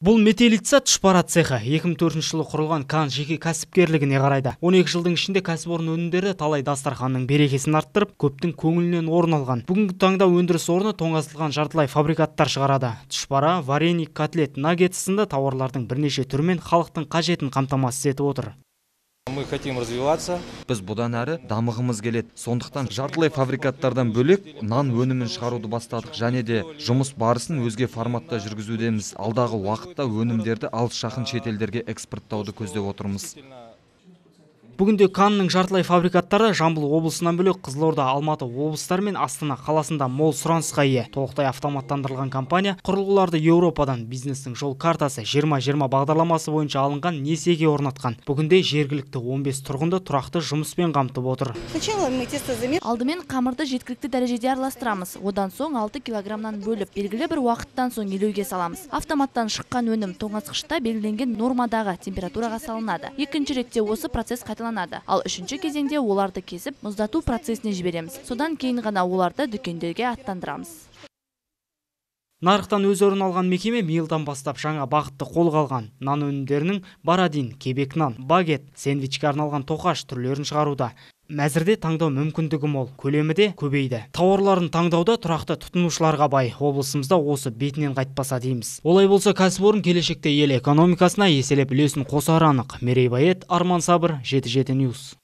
Бұл метелица тұшпара цехы 2004 жылы құрылған Кан жеке кәсіпкерлігіне қарайды. 12 жылдың ішінде кәсіпорын өнімдері талай дастарханның берекесін арттырып, көптің көңілінен орын алған. Бүгінгі таңда өндіріс орны тоңазытылған жартылай фабрикаттар шығарады. Тұшпара, вареник, котлет, наггет сынды тауарлардың бірнеше түрімен халықтың қажетін қамтамасыз етіп отыр. Мы хотим развиваться. Біз бұдан әрі дамығымыз келеді. Сондықтан жартылай фабрикаттардан бөлек нан өнімін шығаруды бастадық, және де жұмыс барысын өзге форматта жүргізудеміз. Алдағы уақытта өнімдерді алыс жақын шетелдерге экспорттауды көздеп отырмыз. Бүгінде Канның жартылай фабрикаттары Жамбыл облысынан бөлек Қызылорда, Алматы облыстары мен Астана қаласында мол сұранысқа ие. Толықтай автоматтандырылған компания құрылғыларды Еуропадан бизнестің жол картасы 20-20 бағдарламасы бойынша алынған несиеге орнатқан. Бүгінде жергілікті 15 тұрғынды тұрақты жұмыспен қамтып отыр. Алдымен қамырды жеткілікті дәрежеде араластырамыз. Одан соң 6 килограммнан бөліп, белгілі бір уақыттан соң илеуге саламыз. Автоматтан шыққан өнім тоңазытқышта белгіленген нормадағы температураға салынады. Екінші ретте осы процесс қайталанады. Ал үшінші кезеңде оларды кесіп, мұздату процесіне жібереміз. Содан кейін ғана оларды дүкендерге аттандырамыз. Нарықтан өз орын алған мекеме биылдан бастап жаңа бағытты қолға алған. Нан өнімдерінің барадин, кебек нан, багет, сэндвичке арналған тоқаш түрлерін шығаруда. Мәзірде таңдау мүмкіндігі мол, көлемі де көбейді. Тауарларын таңдауда тұрақты тұтынушыларға бай. Облысымызда осы бетінен қайтпаса дейміз. Олай болса кәсіпорын келешекте ел экономикасына еселеп үлесін қосары анық. Мерей Байет, Арман Сабыр, 7-7 News.